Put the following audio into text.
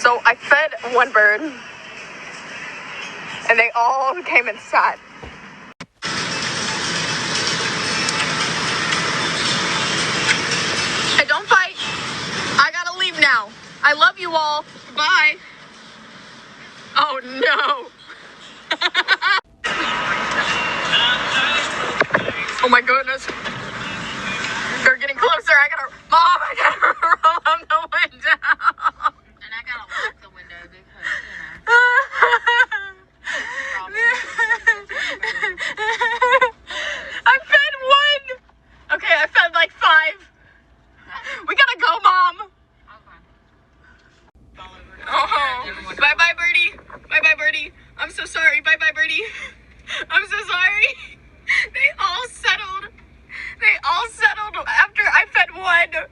So I fed one bird, and they all came inside. Hey, don't fight. I gotta leave now. I love you all. Bye. Oh no. Oh my goodness. They're getting closer. Mom, I gotta roll up the window. And I gotta lock the window because, I fed one. Okay, I fed like 5. We gotta go, Mom. Oh, bye-bye, Birdie. Bye-bye, Birdie. I'm so sorry. Bye-bye, Birdie. I'm so sorry. They all settled after I fed one.